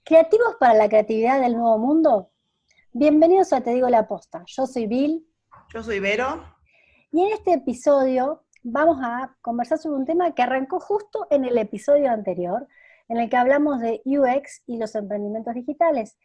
¿Creativos para la creatividad del nuevo mundo? Bienvenidos a Te Digo la Posta. Yo soy Bill Yo soy Vero. y en este episodio vamos a conversar sobre un tema que arrancó justo en el episodio anterior, en el que hablamos de UX y los emprendimientos digitales.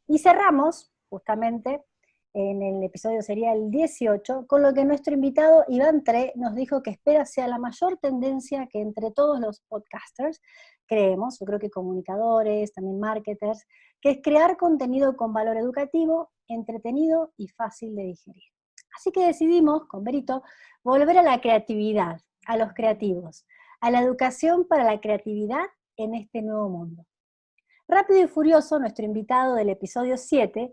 Y cerramos, justamente, en el episodio sería el 18, con lo que nuestro invitado Iván Tre nos dijo que espera sea la mayor tendencia que entre todos los podcasters creemos, yo creo que comunicadores, también marketers, que es crear contenido con valor educativo, entretenido y fácil de digerir. Así que decidimos, con Berito, volver a la creatividad, a los creativos, a la educación para la creatividad en este nuevo mundo. Rápido y Furioso, nuestro invitado del episodio 7,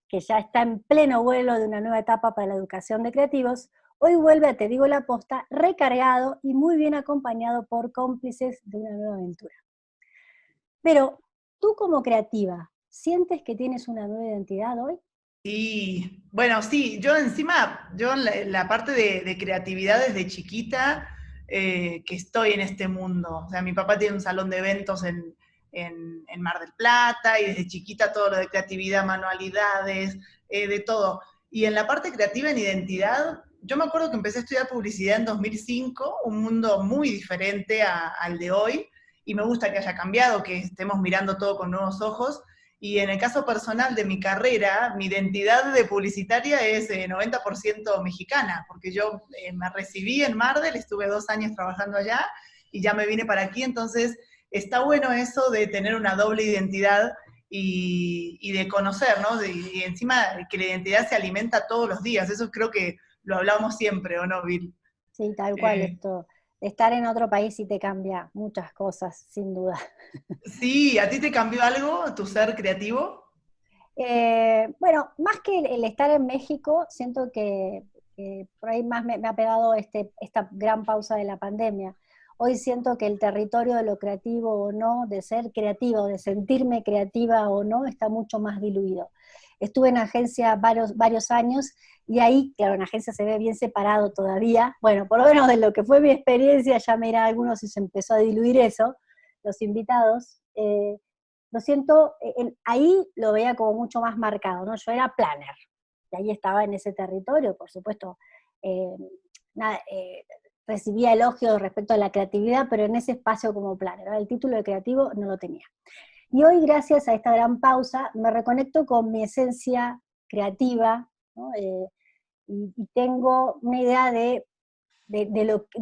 que ya está en pleno vuelo de una nueva etapa para la educación de creativos, hoy vuelve a Te Digo la Posta recargado y muy bien acompañado por cómplices de una nueva aventura. Pero, tú como creativa, ¿sientes que tienes una nueva identidad hoy? Y bueno, sí, yo encima, yo en la parte de creatividad desde chiquita, que estoy en este mundo. O sea, mi papá tiene un salón de eventos en Mar del Plata y desde chiquita todo lo de creatividad, manualidades, de todo. Y en la parte creativa, en identidad, yo me acuerdo que empecé a estudiar publicidad en 2005, un mundo muy diferente al de hoy, y me gusta que haya cambiado, que estemos mirando todo con nuevos ojos. Y en el caso personal de mi carrera, mi identidad de publicitaria es 90% mexicana, porque yo me recibí en Mar del, estuve 2 años trabajando allá y ya me vine para aquí, entonces está bueno eso de tener una doble identidad y de conocer, ¿no? Y encima que la identidad se alimenta todos los días, eso creo que lo hablamos siempre, ¿o no, Bill? Sí, tal cual, Eh, esto, estar en otro país sí te cambia muchas cosas, sin duda. sí, ¿a ti te cambió algo tu ser creativo? Bueno, más que el estar en México, siento que por ahí más me ha pegado esta gran pausa de la pandemia. Hoy siento que el territorio de lo creativo o no, de ser creativo, de sentirme creativa o no, está mucho más diluido. Estuve en agencia varios años y ahí, claro, en agencia se ve bien separado todavía. Bueno, por lo menos de lo que fue mi experiencia, ya me irán algunos y se empezó a diluir eso, los invitados. Lo siento, ahí lo veía como mucho más marcado, ¿no? Yo era planner, y ahí estaba en ese territorio, por supuesto, eh, nada, recibía elogios respecto a la creatividad, pero en ese espacio como planner, ¿no? El título de creativo no lo tenía. Y hoy, gracias a esta gran pausa, me reconecto con mi esencia creativa, ¿no? Y tengo una idea de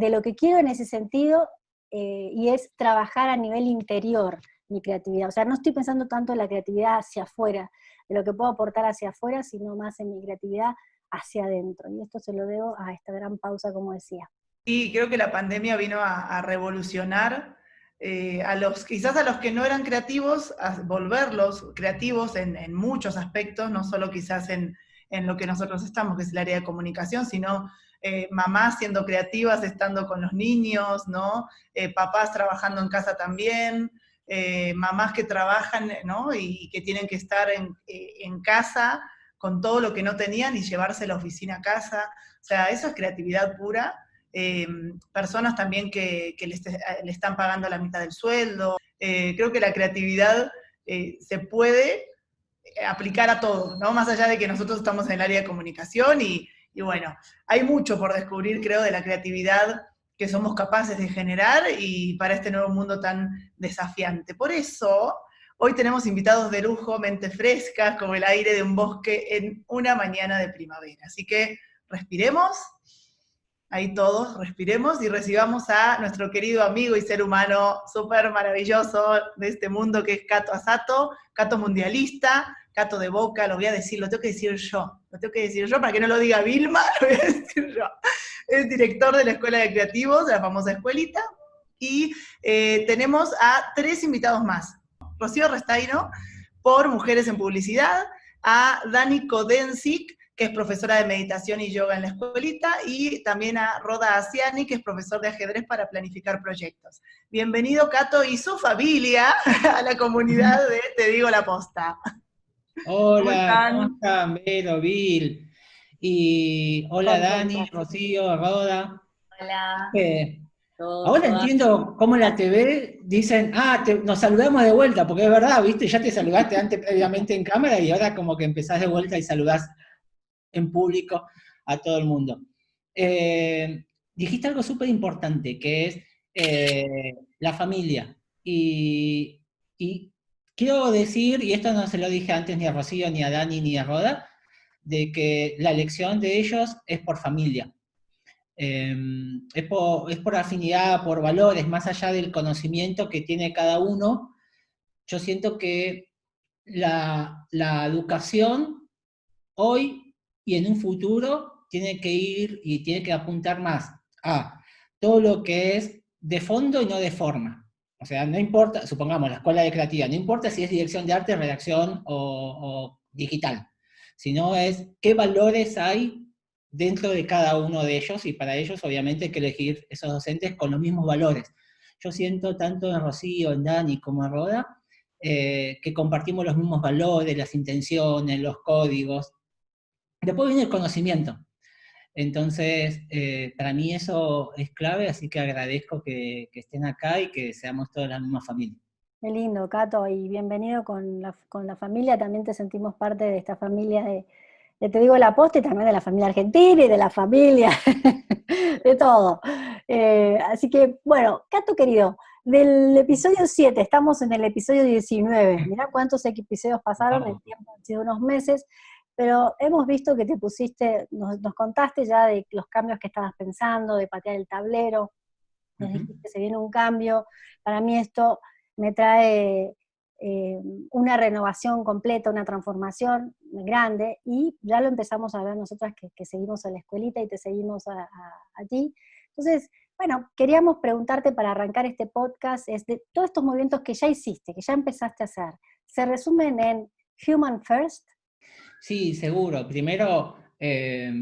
lo que quiero en ese sentido, y es trabajar a nivel interior mi creatividad. O sea, no estoy pensando tanto en la creatividad hacia afuera, de lo que puedo aportar hacia afuera, sino más en mi creatividad hacia adentro. Y esto se lo debo a esta gran pausa, como decía. Y creo que la pandemia vino a revolucionar quizás a los que no eran creativos, a volverlos creativos en muchos aspectos, no solo quizás en lo que nosotros estamos, que es el área de comunicación, sino mamás siendo creativas, estando con los niños, ¿no? Papás trabajando en casa también, mamás que trabajan, ¿no? Y que tienen que estar en casa con todo lo que no tenían y llevarse la oficina a casa. O sea, eso es creatividad pura. Personas también que le están pagando la mitad del sueldo. Creo que la creatividad se puede aplicar a todo, ¿no? Más allá de que nosotros estamos en el área de comunicación y bueno, hay mucho por descubrir, creo, de la creatividad que somos capaces de generar y para este nuevo mundo tan desafiante. Por eso, hoy tenemos invitados de lujo, mentes frescas, como el aire de un bosque en una mañana de primavera. Así que respiremos. Ahí todos respiremos y recibamos a nuestro querido amigo y ser humano súper maravilloso de este mundo que es Cato Asato, Cato mundialista, Cato de Boca, lo voy a decir, lo tengo que decir yo, lo tengo que decir yo para que no lo diga Vilma, lo voy a decir yo. Es director de la Escuela de Creativos, de la famosa escuelita, y tenemos a 3 invitados más. Rocío Restaino, por Mujeres en Publicidad, a Dani Kodenzik, que es profesora de meditación y yoga en la escuelita, y también a Roda Asiani, que es profesor de ajedrez para planificar proyectos. Bienvenido, Cato, y su familia a la comunidad de Te Digo la Posta. ¿Cómo Hola, ¿cómo están? están? Vero, Bill. Y hola Dani, Contentas. Rocío, Roda. Hola. Eh, Ahora entiendo cómo en la TV dicen, nos saludamos de vuelta, porque es verdad, ¿viste? Ya te saludaste antes previamente en cámara y ahora como que empezás de vuelta y saludás en público a todo el mundo. Dijiste algo súper importante, que es la familia. Y quiero decir, y esto no se lo dije antes ni a Rocío, ni a Dani, ni a Roda, de que la elección de ellos es por familia. Es por afinidad, por valores, más allá del conocimiento que tiene cada uno. Yo siento que la educación hoy y en un futuro tiene que ir y tiene que apuntar más a todo lo que es de fondo y no de forma. O sea, no importa, supongamos, la escuela de creatividad, no importa si es dirección de arte, redacción o digital, sino es qué valores hay dentro de cada uno de ellos, y para ellos obviamente hay que elegir esos docentes con los mismos valores. Yo siento tanto en Rocío, en Dani como en Roda, que compartimos los mismos valores, las intenciones, los códigos. Después viene el conocimiento. Entonces, para mí eso es clave, así que agradezco que estén acá y que seamos toda la misma familia. Qué lindo, Cato, y bienvenido con la familia. También te sentimos parte de esta familia de Te Digo la Posta, y también de la familia argentina y de la familia, de todo. Así que, bueno, Cato querido, del episodio 7, estamos en el episodio 19. Mirá cuántos episodios pasaron, el tiempo han sido unos meses, pero hemos visto que te pusiste, nos contaste ya de los cambios que estabas pensando, de patear el tablero, nos dijiste que se viene un cambio. Para mí esto me trae una renovación completa, una transformación grande, y ya lo empezamos a ver nosotras que seguimos a la escuelita y te seguimos a ti. Entonces, bueno, queríamos preguntarte para arrancar este podcast, es de todos estos movimientos que ya hiciste, que ya empezaste a hacer, ¿se resumen en Human First? Sí, seguro. Primero,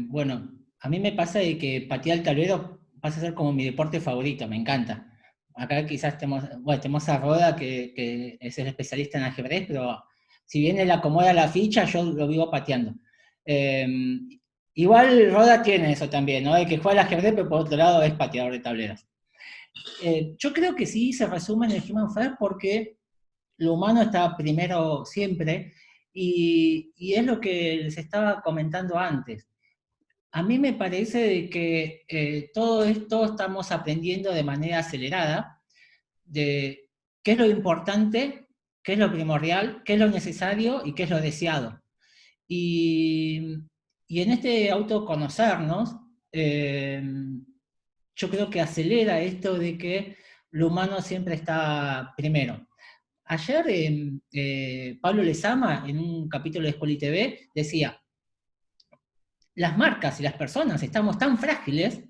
bueno, a mí me pasa de que patear el tablero pasa a ser como mi deporte favorito, me encanta. Acá quizás tenemos a Roda, que es el especialista en ajedrez, pero si bien él acomoda la ficha, yo lo vivo pateando. Igual Roda tiene eso también, ¿no? El que juega al ajedrez, pero por otro lado es pateador de tableros. Yo creo que sí se resume en el Human First porque lo humano está primero siempre, y es lo que les estaba comentando antes. A mí me parece de que todo esto estamos aprendiendo de manera acelerada, de qué es lo importante, qué es lo primordial, qué es lo necesario y qué es lo deseado. Y, y en este autoconocernos, yo creo que acelera esto de que lo humano siempre está primero. Ayer Pablo Lezama, en un capítulo de Escuela y TV, decía, las marcas y las personas estamos tan frágiles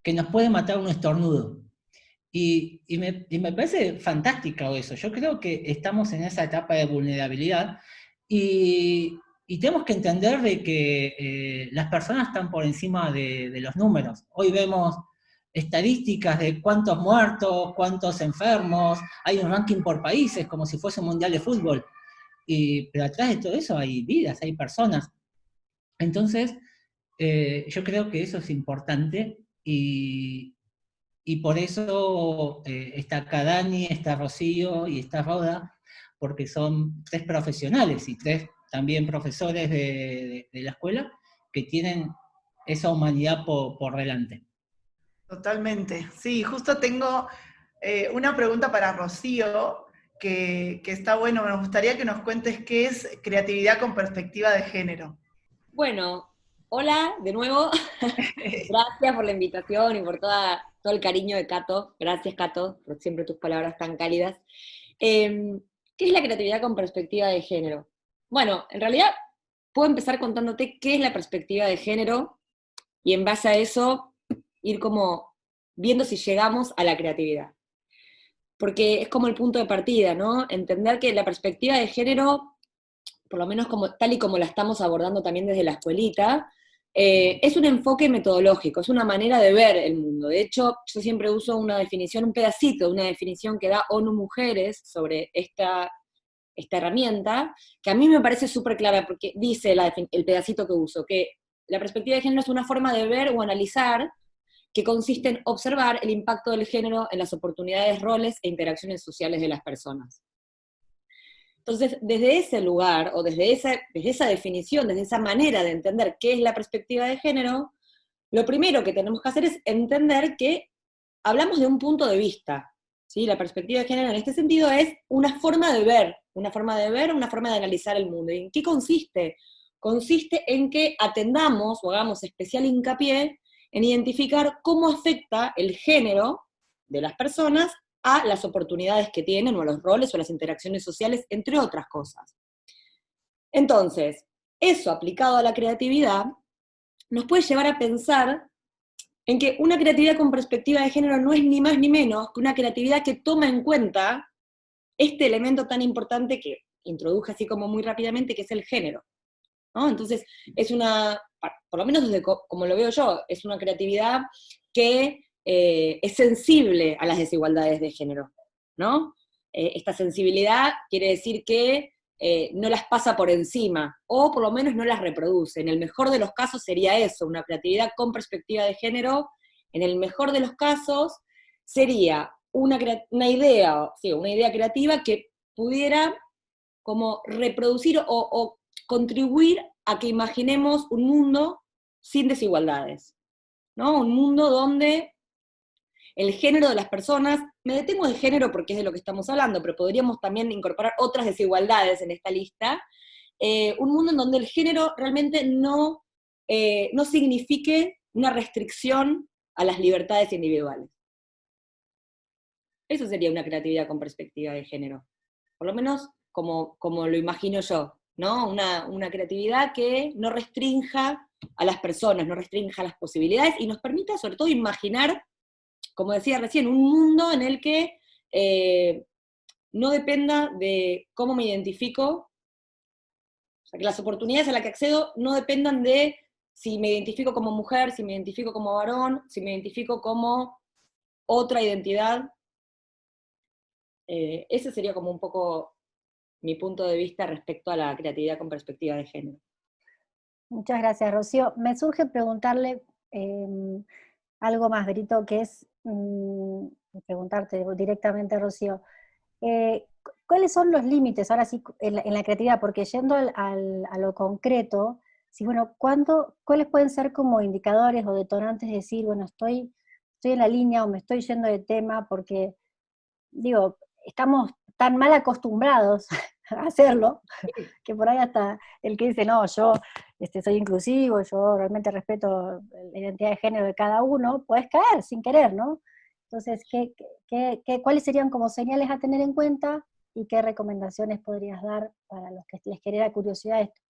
que nos puede matar un estornudo. Y me parece fantástico eso. Yo creo que estamos en esa etapa de vulnerabilidad y tenemos que entender de que las personas están por encima de los números. Hoy vemos estadísticas de cuántos muertos, cuántos enfermos, hay un ranking por países, como si fuese un mundial de fútbol. Pero atrás de todo eso hay vidas, hay personas. Entonces, yo creo que eso es importante y por eso está acá Dani, está Rocío y está Roda, porque son tres profesionales y tres también profesores de la escuela que tienen esa humanidad por delante. Totalmente. Sí, justo tengo una pregunta para Rocío, que está bueno. Me gustaría que nos cuentes qué es creatividad con perspectiva de género. Bueno, hola de nuevo. Gracias por la invitación y por todo el cariño de Cato. Gracias, Cato, por siempre tus palabras tan cálidas. ¿Qué es la creatividad con perspectiva de género? Bueno, en realidad puedo empezar contándote qué es la perspectiva de género y en base a eso ir como viendo si llegamos a la creatividad. Porque es como el punto de partida, ¿no? Entender que la perspectiva de género, por lo menos como, tal y como la estamos abordando también desde la escuelita, es un enfoque metodológico, es una manera de ver el mundo. De hecho, yo siempre uso una definición, un pedacito de una definición que da ONU Mujeres sobre esta herramienta, que a mí me parece súper clara, porque dice el pedacito que uso, que la perspectiva de género es una forma de ver o analizar que consiste en observar el impacto del género en las oportunidades, roles e interacciones sociales de las personas. Entonces, desde ese lugar, o desde esa definición, desde esa manera de entender qué es la perspectiva de género, lo primero que tenemos que hacer es entender que hablamos de un punto de vista, ¿sí? La perspectiva de género en este sentido es una forma de ver, una forma de analizar el mundo. ¿Y en qué consiste? Consiste en que atendamos o hagamos especial hincapié en identificar cómo afecta el género de las personas a las oportunidades que tienen, o a los roles, o a las interacciones sociales, entre otras cosas. Entonces, eso aplicado a la creatividad nos puede llevar a pensar en que una creatividad con perspectiva de género no es ni más ni menos que una creatividad que toma en cuenta este elemento tan importante que introduje así como muy rápidamente, que es el género, ¿no? Entonces, es una, por lo menos desde como lo veo yo, es una creatividad que es sensible a las desigualdades de género, ¿no? Esta sensibilidad quiere decir que no las pasa por encima, o por lo menos no las reproduce. En el mejor de los casos sería eso, una creatividad con perspectiva de género. En el mejor de los casos sería una idea creativa que pudiera como reproducir o contribuir a que imaginemos un mundo sin desigualdades, ¿no? Un mundo donde el género de las personas, me detengo en género porque es de lo que estamos hablando, pero podríamos también incorporar otras desigualdades en esta lista, un mundo en donde el género realmente no signifique una restricción a las libertades individuales. Eso sería una creatividad con perspectiva de género, por lo menos como lo imagino yo, ¿no? Una creatividad que no restrinja a las personas, no restrinja las posibilidades, y nos permita sobre todo imaginar, como decía recién, un mundo en el que no dependa de cómo me identifico, o sea, que las oportunidades a las que accedo no dependan de si me identifico como mujer, si me identifico como varón, si me identifico como otra identidad. Ese sería como un poco mi punto de vista respecto a la creatividad con perspectiva de género. Muchas gracias, Rocío. Me surge preguntarle algo más, Brito, que es preguntarte directamente, Rocío, ¿cuáles son los límites, ahora sí, en la creatividad? Porque yendo a lo concreto, sí, bueno, ¿cuáles pueden ser como indicadores o detonantes de decir, bueno, estoy en la línea o me estoy yendo de tema? Porque, digo, estamos tan mal acostumbrados a hacerlo, que por ahí hasta el que dice, no, yo soy inclusivo, yo realmente respeto la identidad de género de cada uno, puedes caer sin querer, ¿no? Entonces, ¿cuáles serían como señales a tener en cuenta y qué recomendaciones podrías dar para los que les genera curiosidad esto?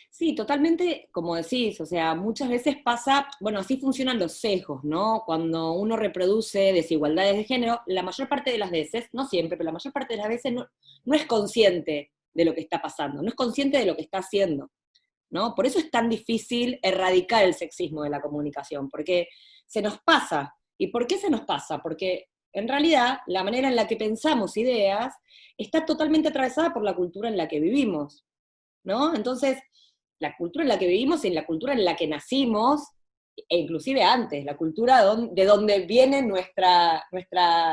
Sí, totalmente, como decís, o sea, muchas veces pasa, bueno, así funcionan los sesgos, ¿no? Cuando uno reproduce desigualdades de género, la mayor parte de las veces, no siempre, pero la mayor parte de las veces no es consciente de lo que está pasando, no es consciente de lo que está haciendo, ¿no? Por eso es tan difícil erradicar el sexismo de la comunicación, porque se nos pasa. ¿Y por qué se nos pasa? Porque en realidad la manera en la que pensamos ideas está totalmente atravesada por la cultura en la que vivimos, ¿no? Entonces, la cultura en la que vivimos y la cultura en la que nacimos, e inclusive antes, la cultura de donde vienen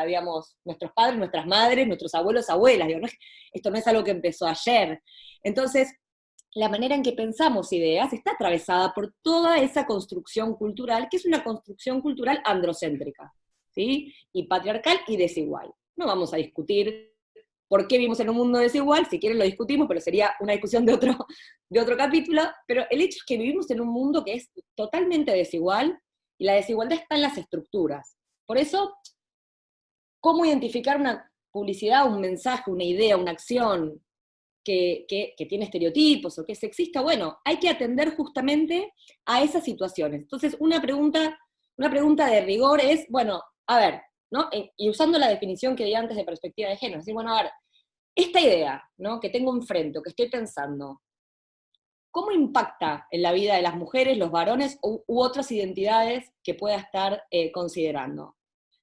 digamos, nuestros padres, nuestras madres, nuestros abuelos, abuelas, digo, esto no es algo que empezó ayer. Entonces, la manera en que pensamos ideas está atravesada por toda esa construcción cultural, que es una construcción cultural androcéntrica, ¿sí? Y patriarcal y desigual. No vamos a discutir por qué vivimos en un mundo desigual, si quieren lo discutimos, pero sería una discusión de otro capítulo, pero el hecho es que vivimos en un mundo que es totalmente desigual, y la desigualdad está en las estructuras. Por eso, ¿cómo identificar una publicidad, un mensaje, una idea, una acción que tiene estereotipos o que es sexista? Bueno, hay que atender justamente a esas situaciones. Entonces, una pregunta de rigor es, bueno, a ver, ¿no? Y usando la definición que di antes de perspectiva de género, decir, bueno, a ver, esta idea, ¿no?, que tengo enfrente, o que estoy pensando, ¿cómo impacta en la vida de las mujeres, los varones u otras identidades que pueda estar considerando?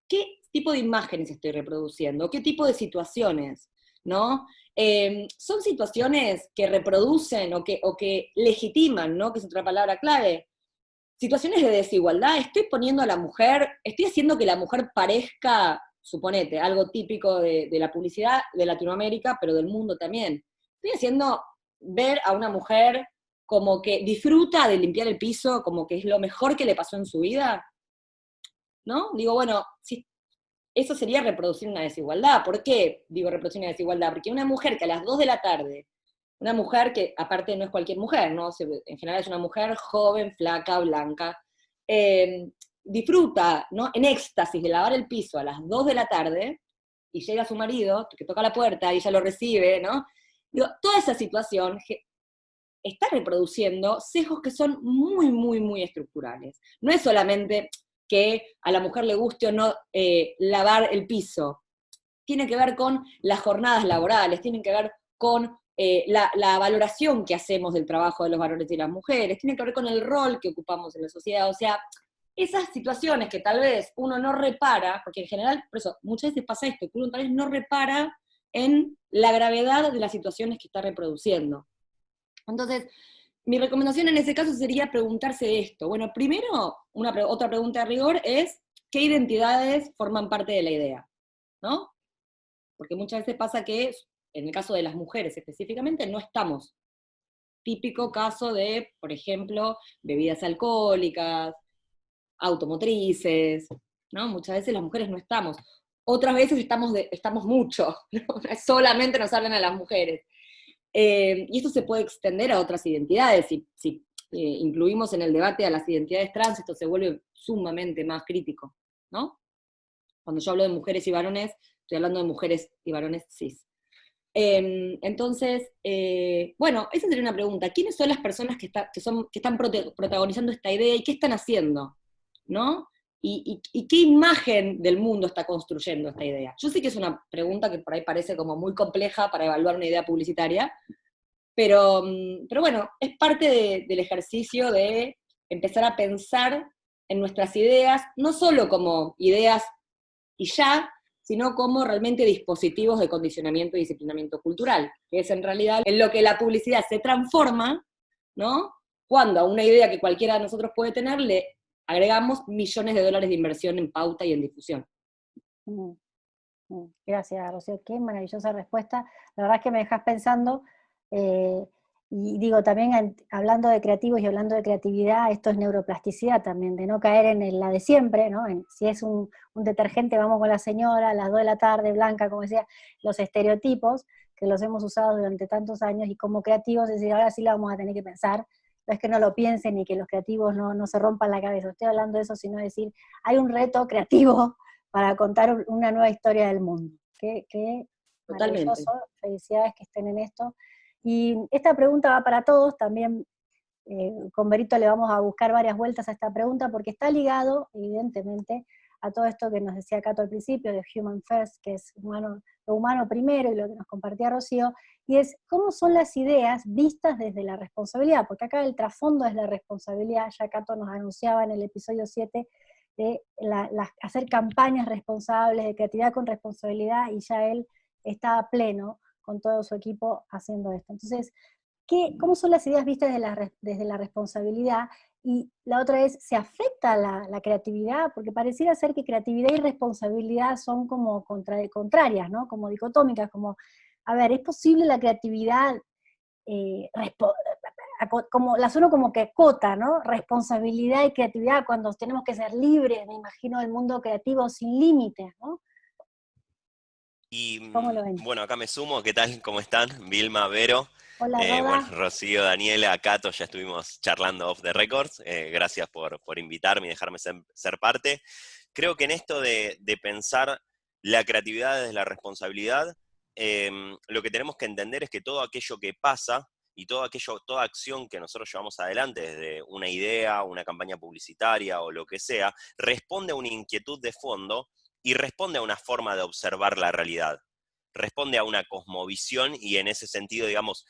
¿Qué tipo de imágenes estoy reproduciendo? ¿Qué tipo de situaciones? ¿No? ¿Son situaciones que reproducen o que legitiman, ¿no?, que es otra palabra clave, situaciones de desigualdad, estoy poniendo a la mujer, estoy haciendo que la mujer parezca, suponete, algo típico de la publicidad de Latinoamérica, pero del mundo también. Estoy haciendo ver a una mujer como que disfruta de limpiar el piso, como que es lo mejor que le pasó en su vida, ¿no? Digo, bueno, si eso sería reproducir una desigualdad. ¿Por qué digo reproducir una desigualdad? Porque una mujer que a las 2 de la tarde, una mujer que aparte no es cualquier mujer, ¿no? En general es una mujer joven, flaca, blanca, eh, disfruta, ¿no? En éxtasis de lavar el piso a las 2 de la tarde, y llega su marido, que toca la puerta y ella lo recibe, ¿no? Digo, toda esa situación está reproduciendo sesgos que son muy, muy, muy estructurales. No es solamente que a la mujer le guste o no lavar el piso, tiene que ver con las jornadas laborales, tiene que ver con la valoración que hacemos del trabajo de los varones y las mujeres, tiene que ver con el rol que ocupamos en la sociedad, o sea, esas situaciones que tal vez uno no repara, porque en general, por eso, muchas veces pasa esto, que uno tal vez no repara en la gravedad de las situaciones que está reproduciendo. Entonces, mi recomendación en ese caso sería preguntarse esto. Bueno, primero, otra pregunta de rigor es, ¿qué identidades forman parte de la idea? ¿No? Porque muchas veces pasa que, en el caso de las mujeres específicamente, no estamos. Típico caso de, por ejemplo, bebidas alcohólicas, automotrices, ¿no? Muchas veces las mujeres no estamos. Otras veces estamos mucho, ¿no? Solamente nos hablan a las mujeres. Y esto se puede extender a otras identidades. Si incluimos en el debate a las identidades trans, esto se vuelve sumamente más crítico, ¿no? Cuando yo hablo de mujeres y varones, estoy hablando de mujeres y varones cis. Entonces, bueno, esa sería una pregunta. ¿Quiénes son las personas que están protagonizando esta idea y qué están haciendo? ¿No? ¿Y qué imagen del mundo está construyendo esta idea? Yo sé que es una pregunta que por ahí parece como muy compleja para evaluar una idea publicitaria, pero bueno, es parte del ejercicio de empezar a pensar en nuestras ideas, no solo como ideas y ya, sino como realmente dispositivos de condicionamiento y disciplinamiento cultural, que es en realidad en lo que la publicidad se transforma, ¿no? Cuando a una idea que cualquiera de nosotros puede tener le agregamos millones de dólares de inversión en pauta y en difusión. Gracias, Rocío, qué maravillosa respuesta. La verdad es que me dejas pensando, y digo, también hablando de creativos y hablando de creatividad, esto es neuroplasticidad también, de no caer en la de siempre, ¿no? Si es un detergente, vamos con la señora, a las 2 de la tarde, blanca, como decía, los estereotipos, que los hemos usado durante tantos años, y como creativos, es decir, ahora sí la vamos a tener que pensar, no es que no lo piensen y que los creativos no se rompan la cabeza, estoy hablando de eso, sino decir, hay un reto creativo para contar una nueva historia del mundo. Qué maravilloso, felicidades que estén en esto. Y esta pregunta va para todos, también con Berito le vamos a buscar varias vueltas a esta pregunta, porque está ligado, evidentemente, a todo esto que nos decía Cato al principio, de Human First, que es lo humano primero, y lo que nos compartía Rocío, y es cómo son las ideas vistas desde la responsabilidad, porque acá el trasfondo es la responsabilidad, ya Cato nos anunciaba en el episodio 7, de hacer campañas responsables, de creatividad con responsabilidad, y ya él está a pleno con todo su equipo haciendo esto. Entonces, ¿cómo son las ideas vistas desde la responsabilidad? Y la otra es, ¿se afecta la creatividad? Porque pareciera ser que creatividad y responsabilidad son como contrarias, ¿no? Como dicotómicas, como, a ver, ¿es posible la creatividad como las uno como que acota, ¿no? Responsabilidad y creatividad cuando tenemos que ser libres, me imagino el mundo creativo sin límites, ¿no? Y ¿Cómo lo ven? bueno, acá me sumo, ¿qué tal? ¿Cómo están? Vilma, Vero, Hola, Roda. bueno, Rocío, Daniela, Cato, ya estuvimos charlando off the records, gracias por invitarme y dejarme ser parte. Creo que en esto de pensar la creatividad desde la responsabilidad, lo que tenemos que entender es que todo aquello que pasa y toda acción que nosotros llevamos adelante, desde una idea, una campaña publicitaria o lo que sea, responde a una inquietud de fondo y responde a una forma de observar la realidad. Responde a una cosmovisión y en ese sentido, digamos,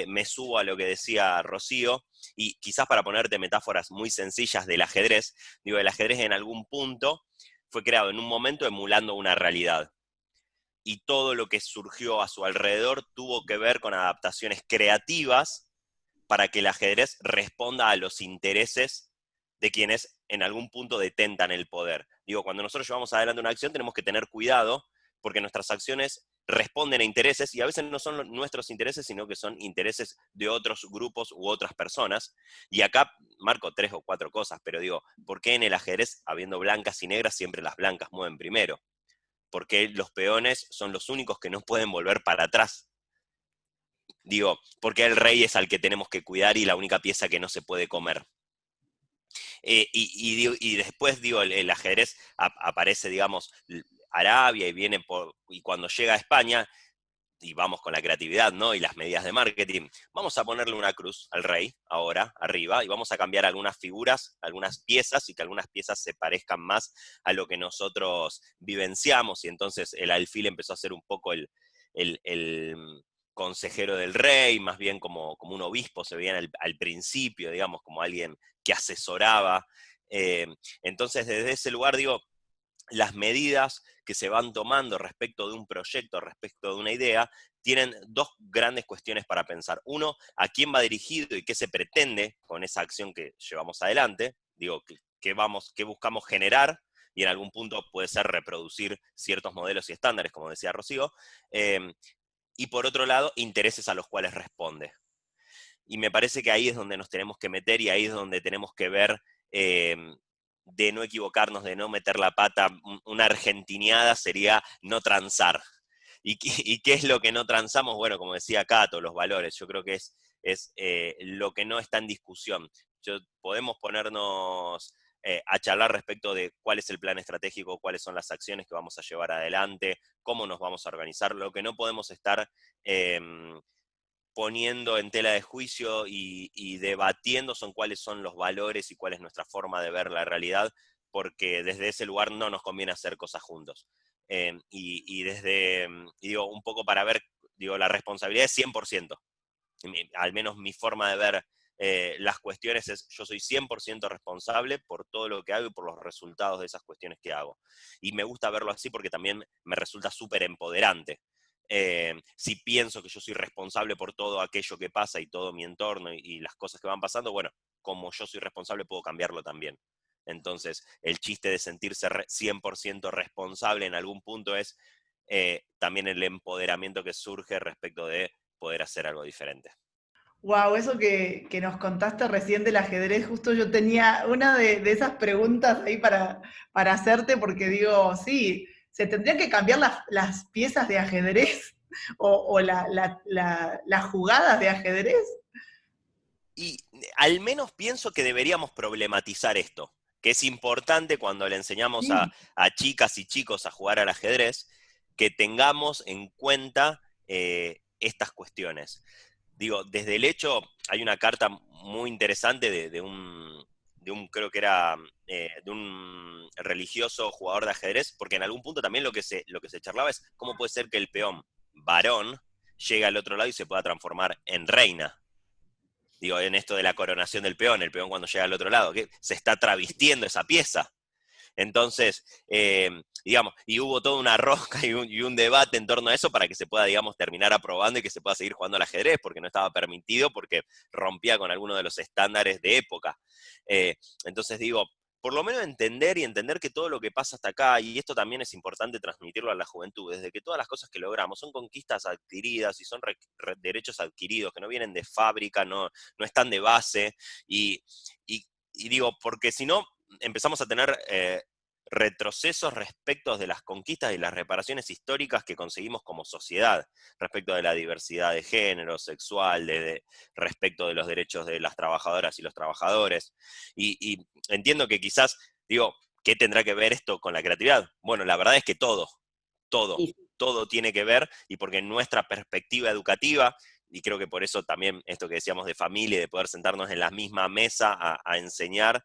me subo a lo que decía Rocío, y quizás para ponerte metáforas muy sencillas del ajedrez, digo, el ajedrez en algún punto fue creado en un momento emulando una realidad. Y todo lo que surgió a su alrededor tuvo que ver con adaptaciones creativas para que el ajedrez responda a los intereses de quienes en algún punto detentan el poder. Digo, cuando nosotros llevamos adelante una acción tenemos que tener cuidado porque nuestras acciones responden a intereses y a veces no son nuestros intereses, sino que son intereses de otros grupos u otras personas. Y acá marco 3 o 4 cosas, pero digo, ¿por qué en el ajedrez, habiendo blancas y negras, siempre las blancas mueven primero? ¿Por qué los peones son los únicos que no pueden volver para atrás? Digo, ¿por qué el rey es al que tenemos que cuidar y la única pieza que no se puede comer? Y después, digo, el ajedrez aparece, digamos, Arabia y y cuando llega a España, y vamos con la creatividad, ¿no? Y las medidas de marketing, vamos a ponerle una cruz al rey, ahora, arriba, y vamos a cambiar algunas figuras, algunas piezas, y que algunas piezas se parezcan más a lo que nosotros vivenciamos, y entonces el alfil empezó a ser un poco el consejero del rey, más bien como un obispo, se veía al principio, digamos, como alguien que asesoraba. Eh, entonces, desde ese lugar, digo, las medidas que se van tomando respecto de un proyecto, respecto de una idea, tienen dos grandes cuestiones para pensar. Uno, a quién va dirigido y qué se pretende con esa acción que llevamos adelante. Digo, qué buscamos generar, y en algún punto puede ser reproducir ciertos modelos y estándares, como decía Rocío. Y por otro lado, intereses a los cuales responde. Y me parece que ahí es donde nos tenemos que meter y ahí es donde tenemos que ver de no equivocarnos, de no meter la pata. Una argentineada sería no transar. ¿Y qué es lo que no transamos? Bueno, como decía Cato, los valores. Yo creo que es lo que no está en discusión. Podemos ponernos a charlar respecto de cuál es el plan estratégico, cuáles son las acciones que vamos a llevar adelante, cómo nos vamos a organizar. Lo que no podemos estar poniendo en tela de juicio y debatiendo son cuáles son los valores y cuál es nuestra forma de ver la realidad, porque desde ese lugar no nos conviene hacer cosas juntos. Y digo, un poco para ver, digo, la responsabilidad es 100%. Al menos mi forma de ver las cuestiones es, yo soy 100% responsable por todo lo que hago y por los resultados de esas cuestiones que hago. Y me gusta verlo así porque también me resulta súper empoderante. Si pienso que yo soy responsable por todo aquello que pasa y todo mi entorno y las cosas que van pasando, bueno, como yo soy responsable puedo cambiarlo también. Entonces, el chiste de sentirse 100% responsable en algún punto es también el empoderamiento que surge respecto de poder hacer algo diferente. Wow, eso que nos contaste recién del ajedrez, justo yo tenía una de esas preguntas ahí para hacerte, porque digo, sí, ¿se tendrían que cambiar las piezas de ajedrez o las jugadas de ajedrez? Y al menos pienso que deberíamos problematizar esto, que es importante cuando le enseñamos a Sí. chicas y chicos a jugar al ajedrez, que tengamos en cuenta estas cuestiones. Digo, desde el hecho, hay una carta muy interesante creo que era, de un religioso jugador de ajedrez, porque en algún punto también lo que se charlaba es cómo puede ser que el peón varón llegue al otro lado y se pueda transformar en reina. Digo, en esto de la coronación del peón, el peón cuando llega al otro lado, que se está travestiendo esa pieza. Entonces, digamos, y hubo toda una rosca y un debate en torno a eso para que se pueda, digamos, terminar aprobando y que se pueda seguir jugando al ajedrez, porque no estaba permitido, porque rompía con algunos de los estándares de época. Entonces digo, por lo menos entender que todo lo que pasa hasta acá, y esto también es importante transmitirlo a la juventud, desde que todas las cosas que logramos son conquistas adquiridas y son derechos adquiridos, que no vienen de fábrica, no están de base, y digo, porque si no, empezamos a tener retrocesos respecto de las conquistas y las reparaciones históricas que conseguimos como sociedad, respecto de la diversidad de género, sexual, respecto de los derechos de las trabajadoras y los trabajadores. Y entiendo que quizás, digo, ¿qué tendrá que ver esto con la creatividad? Bueno, la verdad es que todo, Sí. todo tiene que ver, y porque nuestra perspectiva educativa, y creo que por eso también esto que decíamos de familia, de poder sentarnos en la misma mesa a enseñar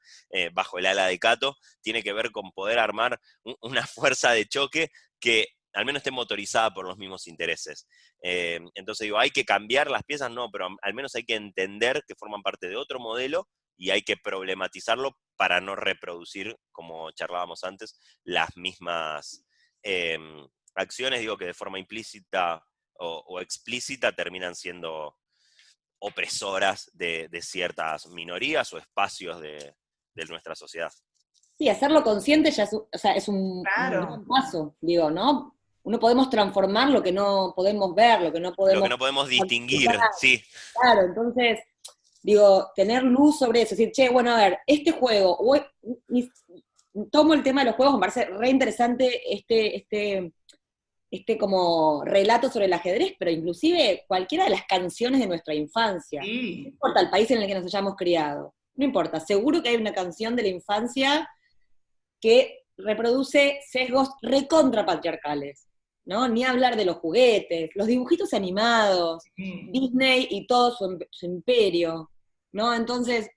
bajo el ala de Cato, tiene que ver con poder armar una fuerza de choque que al menos esté motorizada por los mismos intereses. Entonces digo, ¿hay que cambiar las piezas? No, pero al menos hay que entender que forman parte de otro modelo y hay que problematizarlo para no reproducir, como charlábamos antes, las mismas acciones, digo, que de forma implícita o explícita terminan siendo opresoras de ciertas minorías o espacios de de nuestra sociedad. Sí, hacerlo consciente ya es, o sea, es un Claro. gran paso, digo, ¿no? Uno podemos transformar lo que no podemos ver, lo que no Lo podemos que no podemos distinguir, cuantificar. sí. Claro, entonces, digo, tener luz sobre eso, decir, che, bueno, a ver, este juego, tomo el tema de los juegos, me parece re interesante este como relato sobre el ajedrez, pero inclusive cualquiera de las canciones de nuestra infancia. No Sí, importa el país en el que nos hayamos criado, no importa, seguro que hay una canción de la infancia que reproduce sesgos recontrapatriarcales, ¿no? Ni hablar de los juguetes, los dibujitos animados, sí. Disney y todo su imperio, ¿no? Entonces,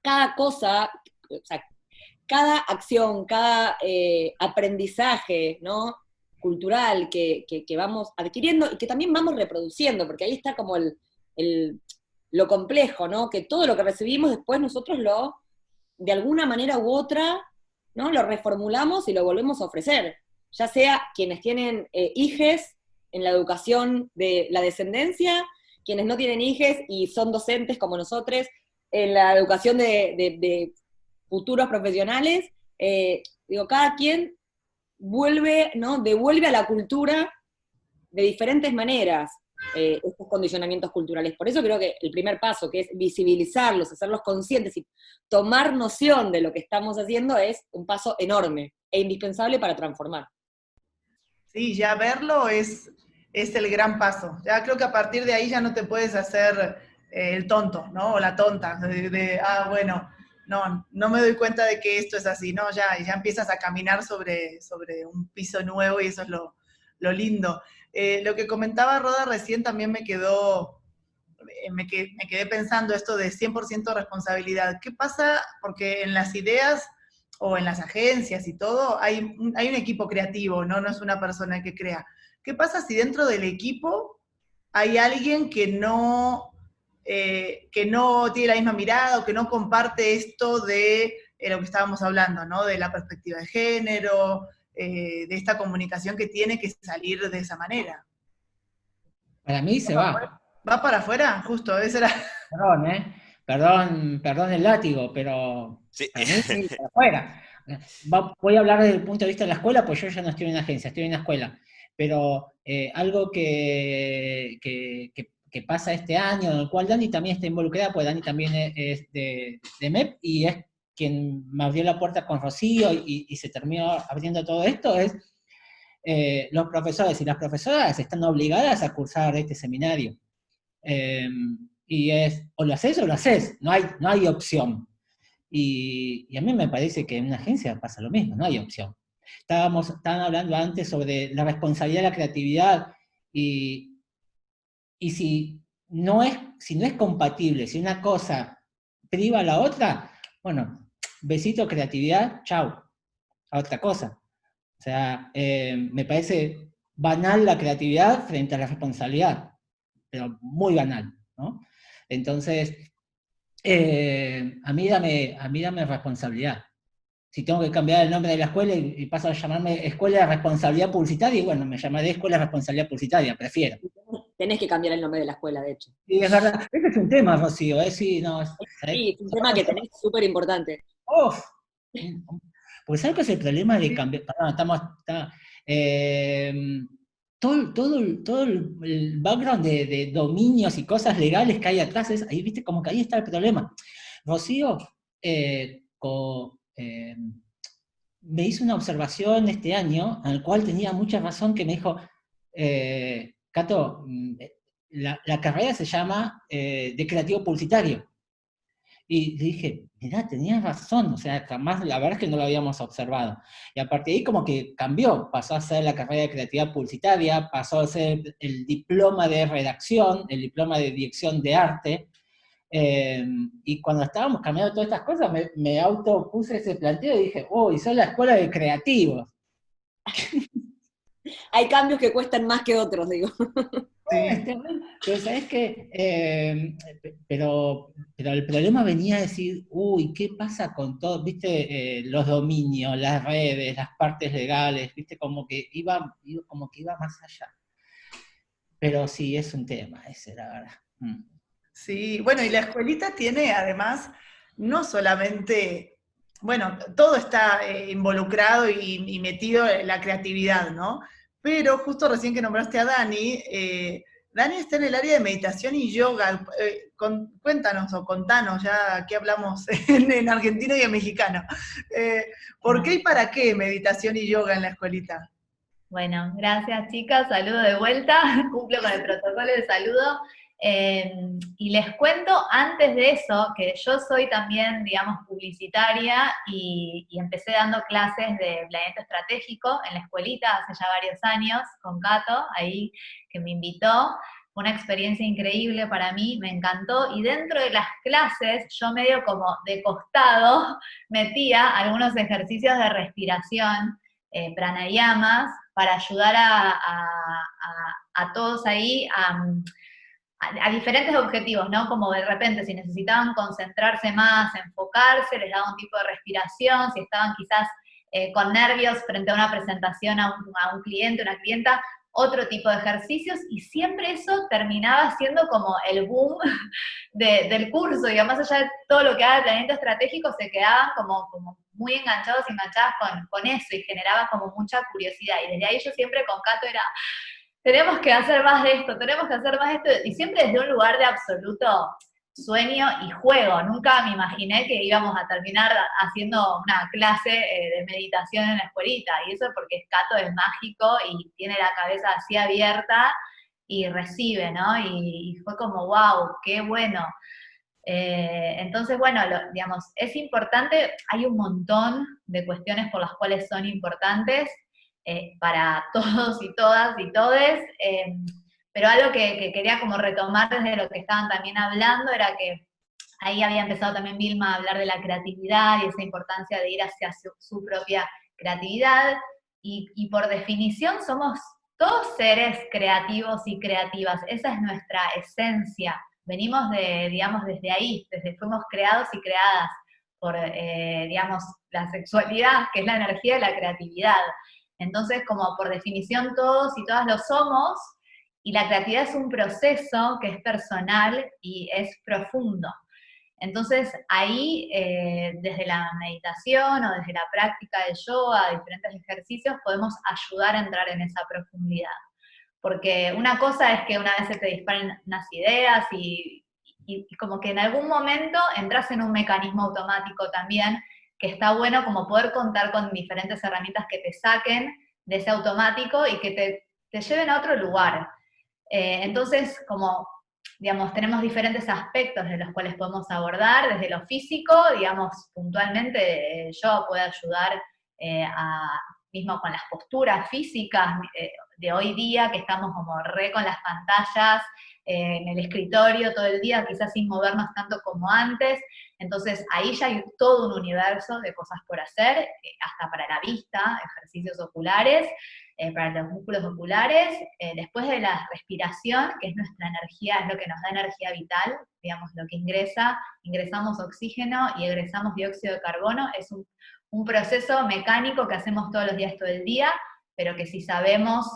cada cosa, o sea, cada acción, cada aprendizaje, ¿no? Cultural que vamos adquiriendo y que también vamos reproduciendo, porque ahí está como lo complejo, ¿no? Que todo lo que recibimos después nosotros de alguna manera u otra, ¿no? Lo reformulamos y lo volvemos a ofrecer. Ya sea quienes tienen hijes en la educación de la descendencia, quienes no tienen hijes y son docentes como nosotros, en la educación de futuros profesionales, digo, cada quien vuelve, ¿no? Devuelve a la cultura de diferentes maneras estos condicionamientos culturales. Por eso creo que el primer paso, que es visibilizarlos, hacerlos conscientes y tomar noción de lo que estamos haciendo, es un paso enorme e indispensable para transformar. Sí, ya verlo es el gran paso. Ya creo que a partir de ahí ya no te puedes hacer el tonto, ¿no? O la tonta, bueno, no me doy cuenta de que esto es así, ¿no? Ya empiezas a caminar sobre un piso nuevo y eso es lo lindo. Lo que comentaba Roda recién también me quedé pensando esto de 100% responsabilidad. ¿Qué pasa? Porque en las ideas o en las agencias y todo, hay un equipo creativo, ¿no? No es una persona que crea. ¿Qué pasa si dentro del equipo hay alguien que no tiene la misma mirada o que no comparte esto de lo que estábamos hablando, ¿no? De la perspectiva de género, de esta comunicación que tiene que salir de esa manera? Para mí se va. ¿Va para afuera? Justo, esa era... Perdón, ¿eh? Perdón el látigo, pero Sí. para mí sí, para afuera. Voy a hablar desde el punto de vista de la escuela, pues yo ya no estoy en una agencia, estoy en una escuela. Pero algo que pasa este año, en el cual Dani también está involucrada, pues Dani también es de MEP y es quien me abrió la puerta con Rocío y se terminó abriendo todo esto, es los profesores y las profesoras están obligadas a cursar este seminario. Y es, o lo haces, no hay opción. Y a mí me parece que en una agencia pasa lo mismo, no hay opción. Estaban hablando antes sobre la responsabilidad de la creatividad, y si no es compatible, si una cosa priva a la otra, bueno, besito creatividad, chau, a otra cosa. O sea, me parece banal la creatividad frente a la responsabilidad, pero muy banal, ¿no? Entonces, a mí dame responsabilidad. Si tengo que cambiar el nombre de la escuela y paso a llamarme Escuela de Responsabilidad Publicitaria, y bueno, me llamaré Escuela de Responsabilidad Publicitaria, prefiero. Tenés que cambiar el nombre de la escuela, de hecho. Y es verdad, ese es un tema, Rocío, sí, no, ¿sabés? Sí, es un tema que tenés súper importante. Uf, porque ¿sabes qué es el problema de cambiar? Perdón, todo el background de dominios y cosas legales que hay atrás, ahí viste, como que ahí está el problema. Rocío me hizo una observación este año, en el cual tenía mucha razón, que me dijo, Cato, la carrera se llama de creativo publicitario. Y dije, mirá, tenías razón, o sea, jamás, la verdad es que no lo habíamos observado. Y a partir de ahí como que cambió, pasó a ser la carrera de creatividad publicitaria, pasó a ser el diploma de redacción, el diploma de dirección de arte, y cuando estábamos cambiando todas estas cosas, me autopuse ese planteo y dije, y soy la escuela de creativos. Hay cambios que cuestan más que otros, digo. Sí. Pero sabes que, pero el problema venía a decir, ¿qué pasa con todo? ¿Viste? Los dominios, las redes, las partes legales, ¿viste? Como que iba más allá. Pero sí, es un tema ese, la verdad. Sí, bueno, y la escuelita tiene además no solamente bueno, todo está involucrado y metido en la creatividad, ¿no? Pero justo recién que nombraste a Dani, Dani está en el área de meditación y yoga. Cuéntanos o contanos, ya aquí hablamos en argentino y en mexicano. ¿Por qué y para qué meditación y yoga en la escuelita? Bueno, gracias chicas, saludo de vuelta, cumplo con el protocolo de saludo. Y les cuento antes de eso que yo soy también, digamos, publicitaria y empecé dando clases de planeamiento estratégico en la escuelita hace ya varios años con Cato, ahí que me invitó. Fue una experiencia increíble para mí, me encantó, y dentro de las clases yo medio como de costado metía algunos ejercicios de respiración, pranayamas, para ayudar a todos ahí a diferentes objetivos, ¿no? Como de repente si necesitaban concentrarse más, enfocarse, les daba un tipo de respiración, si estaban quizás con nervios frente a una presentación a un cliente, una clienta, otro tipo de ejercicios, y siempre eso terminaba siendo como el boom del curso, y más allá de todo lo que haga el planeamiento estratégico, se quedaban como muy enganchados y enganchadas con eso, y generaba como mucha curiosidad, y desde ahí yo siempre con Cato era, tenemos que hacer más de esto, tenemos que hacer más de esto, y siempre desde un lugar de absoluto sueño y juego. Nunca me imaginé que íbamos a terminar haciendo una clase de meditación en la escuelita, y eso porque Cato es mágico y tiene la cabeza así abierta y recibe, ¿no? Y fue como, wow, qué bueno. Entonces, bueno, digamos, es importante, hay un montón de cuestiones por las cuales son importantes para todos y todas y todes, pero algo que quería como retomar desde lo que estaban también hablando era que ahí había empezado también Vilma a hablar de la creatividad y esa importancia de ir hacia su propia creatividad, y por definición somos todos seres creativos y creativas, esa es nuestra esencia, venimos digamos, desde ahí, fuimos creados y creadas por, digamos, la sexualidad, que es la energía de la creatividad. Entonces, como por definición todos y todas lo somos, y la creatividad es un proceso que es personal y es profundo. Entonces, ahí, desde la meditación o desde la práctica del yoga, diferentes ejercicios, podemos ayudar a entrar en esa profundidad. Porque una cosa es que una vez se te disparen unas ideas y como que en algún momento entras en un mecanismo automático también, que está bueno como poder contar con diferentes herramientas que te saquen de ese automático y que te lleven a otro lugar. Entonces, como, digamos, tenemos diferentes aspectos de los cuales podemos abordar, desde lo físico, digamos, puntualmente yo puedo ayudar mismo con las posturas físicas de hoy día, que estamos como re con las pantallas, en el escritorio todo el día, quizás sin movernos tanto como antes, entonces ahí ya hay todo un universo de cosas por hacer, hasta para la vista, ejercicios oculares, para los músculos oculares, después de la respiración, que es nuestra energía, es lo que nos da energía vital, digamos, lo que ingresamos oxígeno y egresamos dióxido de carbono, es un proceso mecánico que hacemos todos los días, todo el día, pero que si sabemos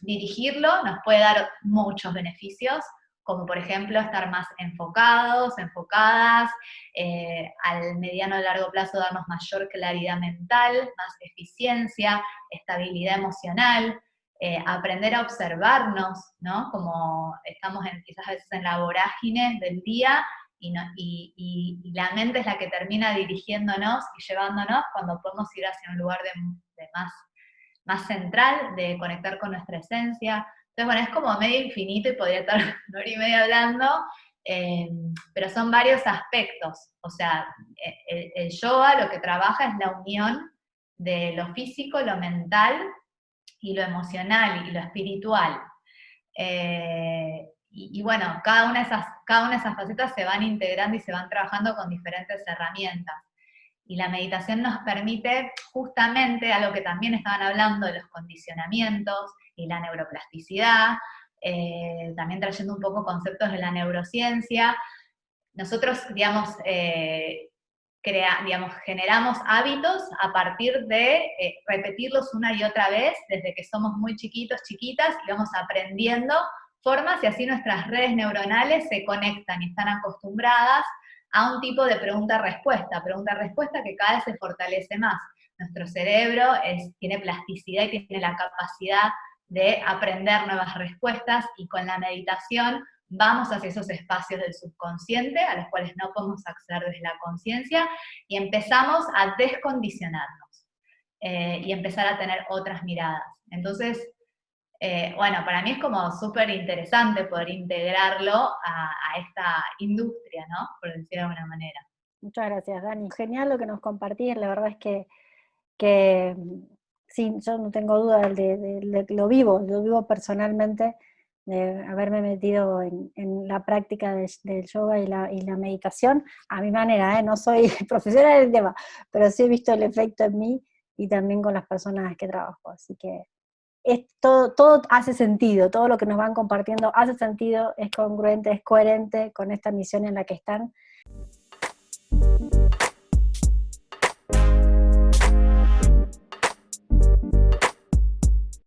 dirigirlo, nos puede dar muchos beneficios, como por ejemplo estar más enfocados, enfocadas, al mediano y largo plazo darnos mayor claridad mental, más eficiencia, estabilidad emocional, aprender a observarnos, ¿no? Como estamos quizás a veces en la vorágine del día, y la mente es la que termina dirigiéndonos y llevándonos cuando podemos ir hacia un lugar de más central, de conectar con nuestra esencia. Entonces, bueno, es como medio infinito y podría estar 1 hora y media hablando, pero son varios aspectos. O sea, el yoga lo que trabaja es la unión de lo físico, lo mental, y lo emocional, y lo espiritual. Y bueno, cada una de esas facetas se van integrando y se van trabajando con diferentes herramientas. Y la meditación nos permite justamente, algo que también estaban hablando de los condicionamientos y la neuroplasticidad, también trayendo un poco conceptos de la neurociencia. Nosotros, digamos, generamos hábitos a partir de repetirlos una y otra vez, desde que somos muy chiquitos, chiquitas, y vamos aprendiendo formas, y así nuestras redes neuronales se conectan y están acostumbradas a un tipo de pregunta-respuesta que cada vez se fortalece más. Nuestro cerebro tiene plasticidad y tiene la capacidad de aprender nuevas respuestas, y con la meditación vamos hacia esos espacios del subconsciente a los cuales no podemos acceder desde la conciencia, y empezamos a descondicionarnos y empezar a tener otras miradas. Entonces, bueno, para mí es como súper interesante poder integrarlo a esta industria, ¿no? Por decirlo de alguna manera. Muchas gracias, Dani. Genial lo que nos compartís, la verdad es que sí, yo no tengo duda de lo vivo personalmente, de haberme metido en la práctica del yoga y la meditación, a mi manera, no soy profesional del tema, pero sí he visto el efecto en mí y también con las personas que trabajo, así que todo hace sentido, todo lo que nos van compartiendo hace sentido, es congruente, es coherente con esta misión en la que están.